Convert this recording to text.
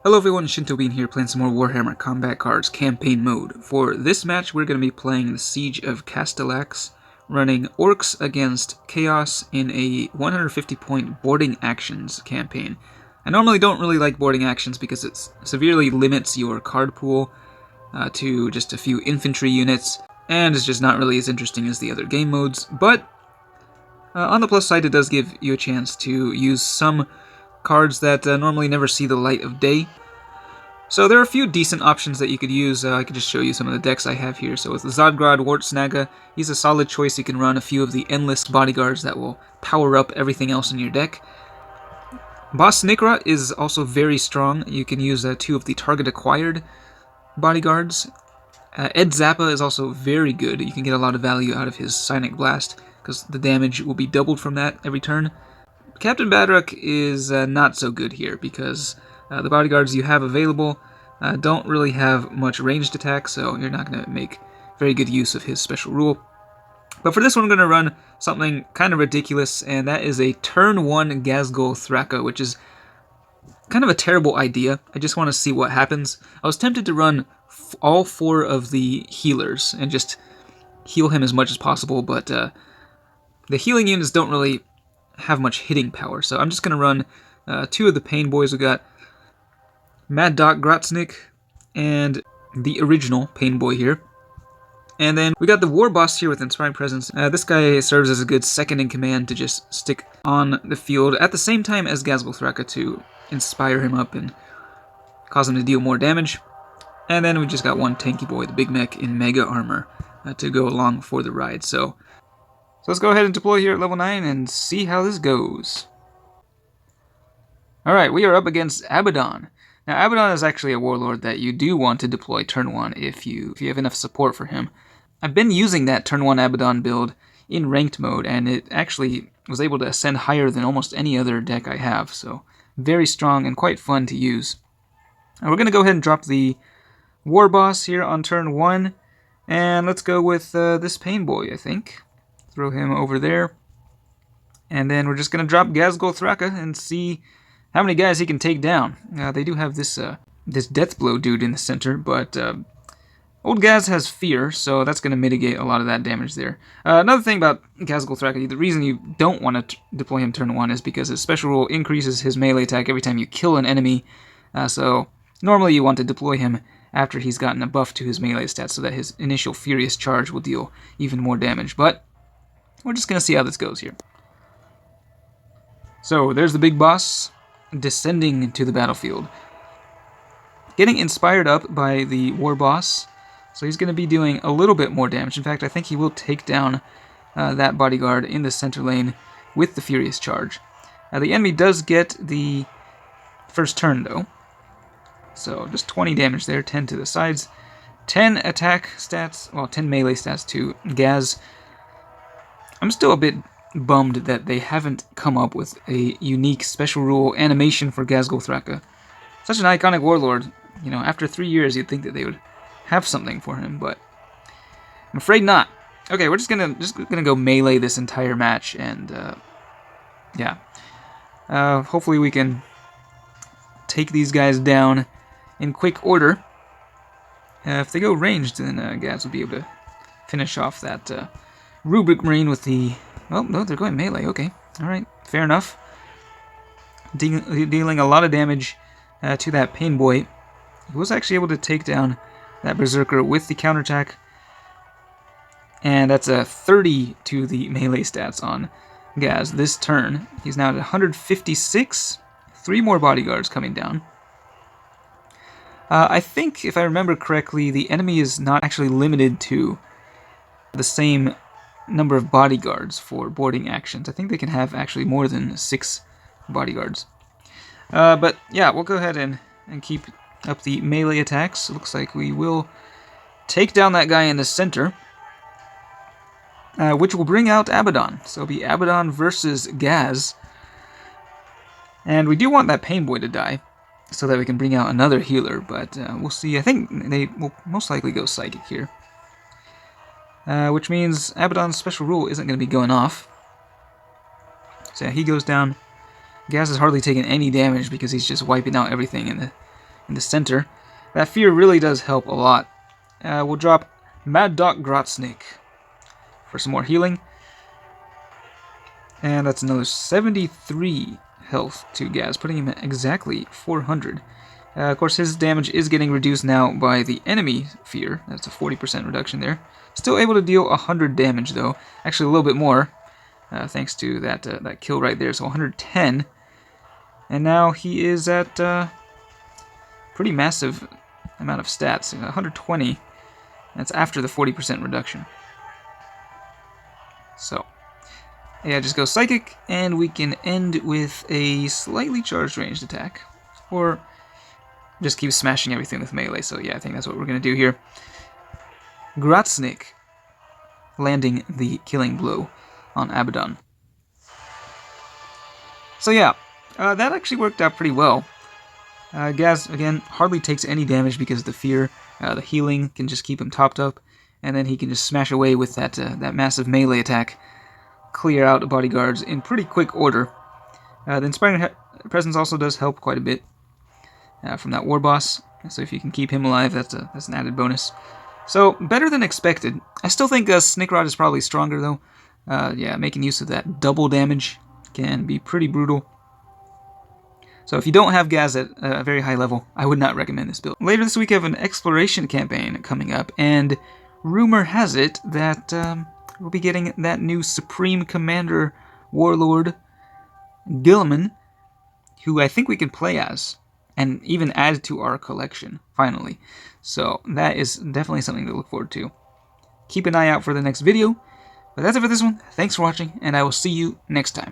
Hello everyone, Shinto Bean here playing some more Warhammer Combat Cards Campaign Mode. For this match we're going to be playing the Siege of Castellax, running Orcs against Chaos in a 150 point boarding actions campaign. I normally don't really like boarding actions because it severely limits your card pool to just a few infantry units, and it's just not really as interesting as the other game modes, but on the plus side it does give you a chance to use some cards that normally never see the light of day. So there are a few decent options that you could use. I could just show you some of the decks I have here. So with Ghazgkhull Thraka, he's a solid choice. You can run a few of the endless bodyguards that will power up everything else in your deck. Boss Nikra is also very strong. You can use two of the target acquired bodyguards. Ed Zappa is also very good. You can get a lot of value out of his Psionic Blast because the damage will be doubled from that every turn. Captain Badrock is not so good here because the bodyguards you have available don't really have much ranged attack, so you're not going to make very good use of his special rule. But for this one, I'm going to run something kind of ridiculous, and that is a turn 1 Ghazgkhull Thraka, which is kind of a terrible idea. I just want to see what happens. I was tempted to run all 4 of the healers and just heal him as much as possible, but the healing units don't really have much hitting power, so I'm just going to run 2 of the Pain Boys. We got Mad Doc Grotznik and the original Pain Boy here. And then we got the War Boss here with Inspiring Presence. This guy serves as a good second in command to just stick on the field at the same time as Ghazgkhull Thraka to inspire him up and cause him to deal more damage. And then we just got one tanky boy, the Big Mech in Mega Armor, to go along for the ride. So let's go ahead and deploy here at level 9 and see how this goes. Alright, we are up against Abaddon. Now, Abaddon is actually a warlord that you do want to deploy turn 1 if you have enough support for him. I've been using that turn 1 Abaddon build in ranked mode, and it actually was able to ascend higher than almost any other deck I have, so very strong and quite fun to use. Now, we're going to go ahead and drop the War Boss here on turn 1, and let's go with this Pain Boy, I think. Throw him over there, and then we're just going to drop Ghazgkhull Thraka and see how many guys he can take down. They do have this Death Blow dude in the center, but old Ghaz has Fear, so that's going to mitigate a lot of that damage there. Another thing about Ghazgkhull Thraka, the reason you don't want to deploy him turn 1 is because his special rule increases his melee attack every time you kill an enemy, so normally you want to deploy him after he's gotten a buff to his melee stats so that his initial Furious Charge will deal even more damage, but we're just going to see how this goes here. So there's the big boss descending to the battlefield, getting inspired up by the War Boss, so he's going to be doing a little bit more damage. In fact, I think he will take down that bodyguard in the center lane with the Furious Charge. The enemy does get the first turn though, so just 20 damage there, 10 to the sides, 10 attack stats, well 10 melee stats to Ghaz. I'm still a bit bummed that they haven't come up with a unique special rule animation for Ghazgkhull Thraka. Such an iconic warlord, you know, after 3 years you'd think that they would have something for him, but I'm afraid not. Okay, we're just gonna go melee this entire match, and yeah, hopefully we can take these guys down in quick order. If they go ranged, then Ghaz will be able to finish off that Rubric Marine with the... Oh, no, they're going melee. Okay. Alright, fair enough. Dealing a lot of damage to that Pain Boy. He was actually able to take down that Berserker with the counterattack. And that's a 30 to the melee stats on Ghaz this turn. He's now at 156. 3 more bodyguards coming down. I think, if I remember correctly, the enemy is not actually limited to the same number of bodyguards for boarding actions. I think they can have actually more than 6 bodyguards. But yeah, we'll go ahead and keep up the melee attacks. It looks like we will take down that guy in the center, which will bring out Abaddon. So it'll be Abaddon versus Ghaz. And we do want that Pain Boy to die, so that we can bring out another healer, but we'll see. I think they will most likely go Psychic here. Which means Abaddon's special rule isn't going to be going off. So yeah, he goes down. Ghaz has hardly taken any damage because he's just wiping out everything in the in the center. That fear really does help a lot. We'll drop Mad Dog Grotsnik for some more healing. And that's another 73 health to Ghaz, putting him at exactly 400. Of course, his damage is getting reduced now by the enemy fear. That's a 40% reduction there. Still able to deal 100 damage, though. Actually, a little bit more, thanks to that kill right there. So 110. And now he is at pretty massive amount of stats. 120. That's after the 40% reduction. So, yeah, just go Psychic, and we can end with a slightly charged ranged attack. Or just keep smashing everything with melee. So yeah, I think that's what we're going to do here. Grotsnik landing the killing blow on Abaddon. So yeah, that actually worked out pretty well. Ghaz, again, hardly takes any damage because of the fear. The healing can just keep him topped up, and then he can just smash away with that massive melee attack, clear out bodyguards in pretty quick order. The Inspiring Presence also does help quite a bit from that war boss, so if you can keep him alive, that's an added bonus. So, better than expected. I still think Snickrod is probably stronger, though. Yeah, making use of that double damage can be pretty brutal. So if you don't have Ghaz at a very high level, I would not recommend this build. Later this week, I have an exploration campaign coming up, and rumor has it that we'll be getting that new Supreme Commander Warlord, Guilliman, who I think we can play as, and even add to our collection, finally. So that is definitely something to look forward to. Keep an eye out for the next video, but that's it for this one. Thanks for watching, and I will see you next time.